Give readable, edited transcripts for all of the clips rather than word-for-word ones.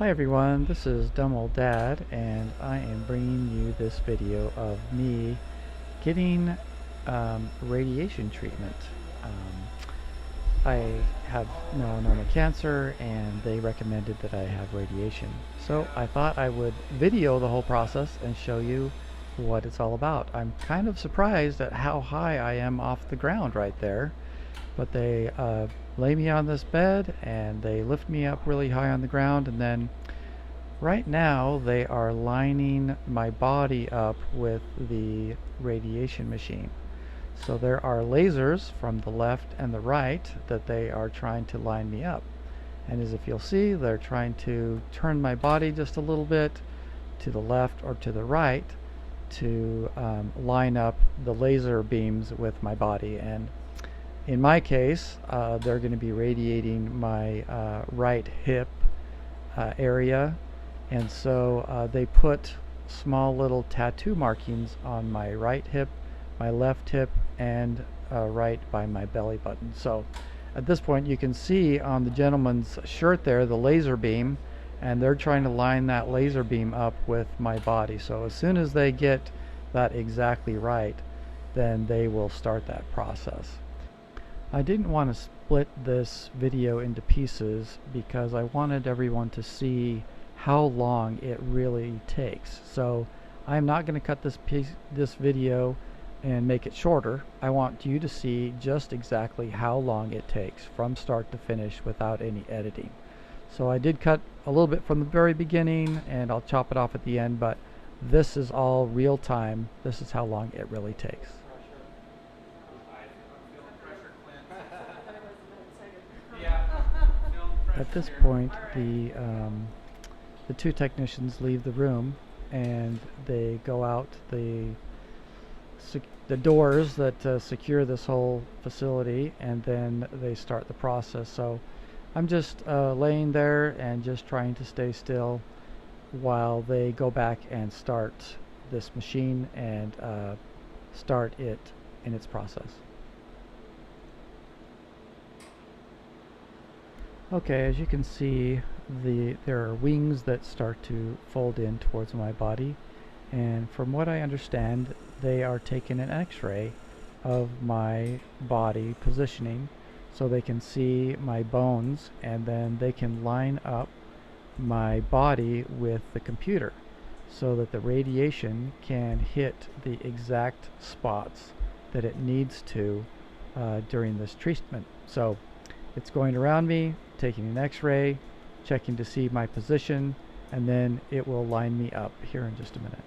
Hi everyone, this is Dumb Old Dad, and I am bringing you this video of me getting radiation treatment. I have melanoma cancer, and they recommended that I have radiation. So I thought I would video the whole process and show you what it's all about. I'm kind of surprised at how high I am off the ground right there, but they lay me on this bed and they lift me up really high on the ground, and then right now they are lining my body up with the radiation machine. So there are lasers from the left and the right that they are trying to line me up. And as if you'll see, they're trying to turn my body just a little bit to the left or to the right to line up the laser beams with my body. And in my case, they're going to be radiating my right hip area, and so they put small little tattoo markings on my right hip, my left hip, and right by my belly button. So at this point you can see on the gentleman's shirt there the laser beam, and they're trying to line that laser beam up with my body. So as soon as they get that exactly right, then they will start that process. I didn't want to split this video into pieces because I wanted everyone to see how long it really takes. So I'm not going to cut this video and make it shorter. I want you to see just exactly how long it takes from start to finish without any editing. So I did cut a little bit from the very beginning, and I'll chop it off at the end, but this is all real time. This is how long it really takes. At this point, the two technicians leave the room, and they go out the doors that secure this whole facility, and then they start the process. So I'm just laying there and just trying to stay still while they go back and start this machine and start it in its process. Okay, as you can see, there are wings that start to fold in towards my body, and from what I understand, they are taking an x-ray of my body positioning so they can see my bones, and then they can line up my body with the computer so that the radiation can hit the exact spots that it needs to during this treatment. So it's going around me, taking an x-ray, checking to see my position, and then it will line me up here in just a minute.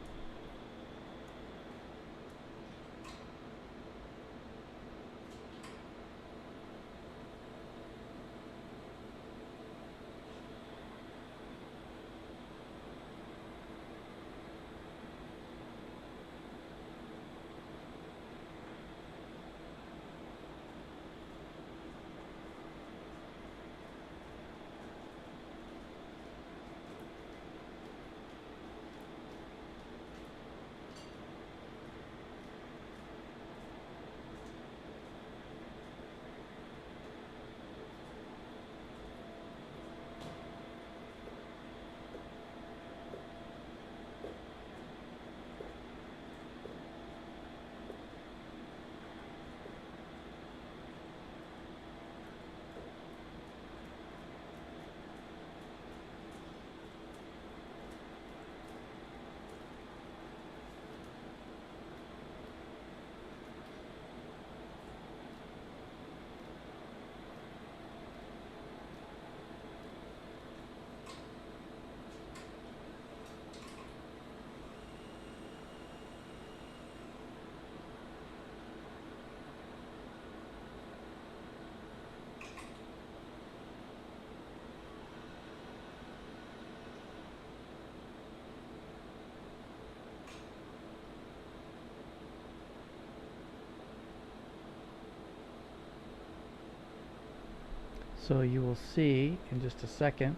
So you will see in just a second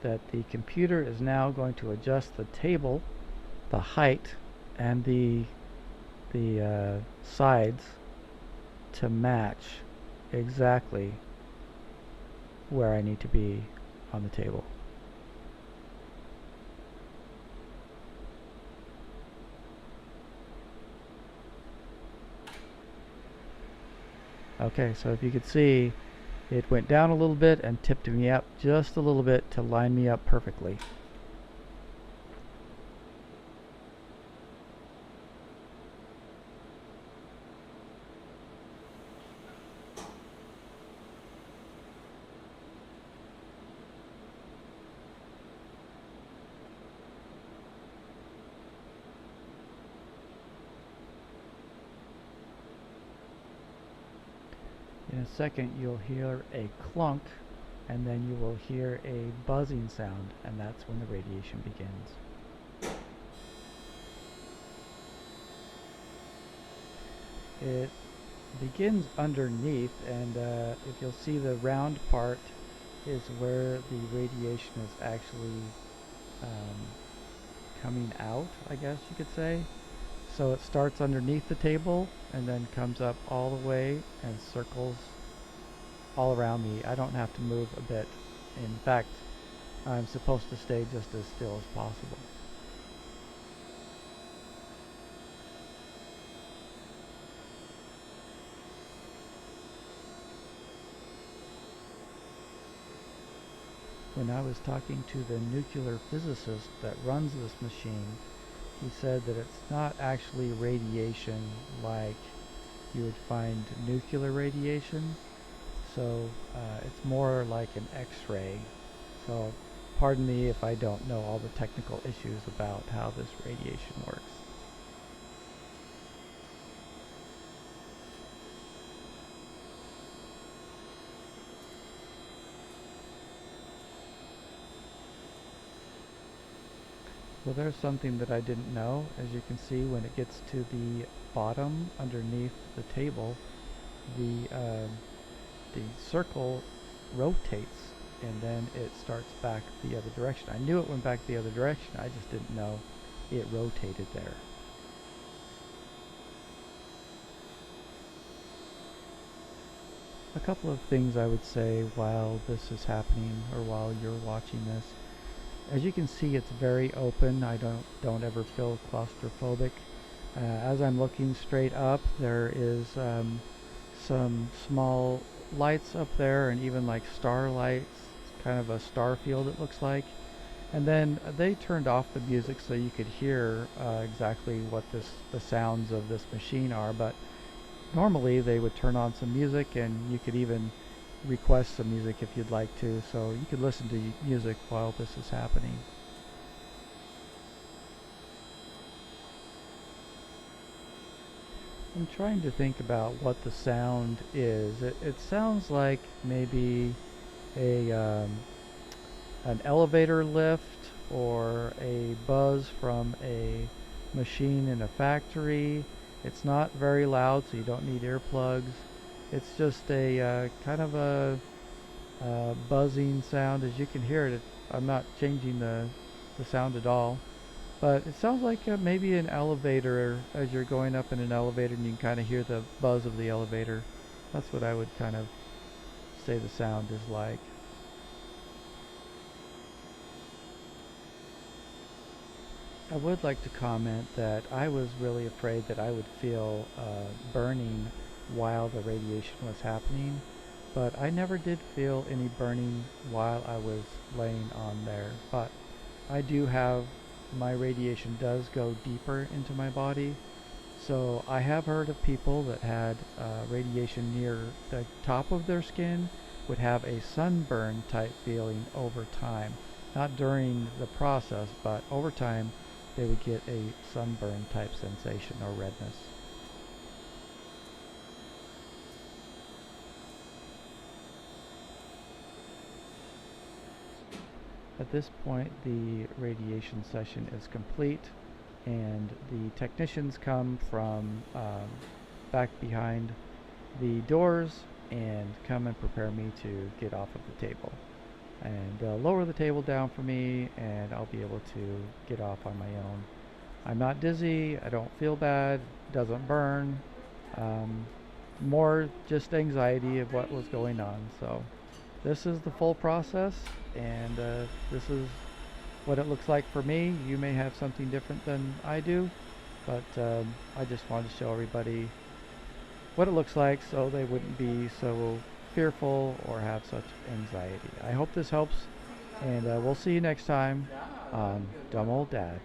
that the computer is now going to adjust the table, the height, and the sides to match exactly where I need to be on the table. Okay, so if you could see, it went down a little bit and tipped me up just a little bit to line me up perfectly. In a second, you'll hear a clunk, and then you will hear a buzzing sound, and that's when the radiation begins. It begins underneath, and if you'll see, the round part is where the radiation is actually um, coming out, I guess you could say. So it starts underneath the table and then comes up all the way and circles all around me. I don't have to move a bit. In fact, I'm supposed to stay just as still as possible. When I was talking to the nuclear physicist that runs this machine, he said that it's not actually radiation like you would find nuclear radiation. So it's more like an X-ray. So pardon me if I don't know all the technical issues about how this radiation works. Well, there's something that I didn't know. As you can see, when it gets to the bottom underneath the table, the circle rotates and then it starts back the other direction. I knew it went back the other direction, I just didn't know it rotated there. A couple of things I would say while this is happening or while you're watching this. As you can see, it's very open. I don't ever feel claustrophobic. As I'm looking straight up, there is some small lights up there and even like starlights. It's kind of a star field, it looks like. And then they turned off the music so you could hear exactly what the sounds of this machine are, but normally they would turn on some music, and you could even request some music if you'd like to, so you could listen to music while this is happening. I'm trying to think about what the sound is. It sounds like maybe a an elevator lift or a buzz from a machine in a factory. It's not very loud, so you don't need earplugs. It's just a kind of a buzzing sound. As you can hear it, I'm not changing the sound at all. But it sounds like maybe an elevator, as you're going up in an elevator and you can kind of hear the buzz of the elevator. That's what I would kind of say the sound is like. I would like to comment that I was really afraid that I would feel burning while the radiation was happening, but I never did feel any burning while I was laying on there. But I do have, my radiation does go deeper into my body, so I have heard of people that had radiation near the top of their skin would have a sunburn type feeling over time. Not during the process, but over time they would get a sunburn type sensation or redness. At this point, the radiation session is complete, and the technicians come from back behind the doors and come and prepare me to get off of the table. And they'll lower the table down for me, and I'll be able to get off on my own. I'm not dizzy, I don't feel bad, doesn't burn. Um, More just anxiety of what was going on. So this is the full process, and this is what it looks like for me. You may have something different than I do, but I just wanted to show everybody what it looks like so they wouldn't be so fearful or have such anxiety. I hope this helps, and we'll see you next time on Dumb Old Dad.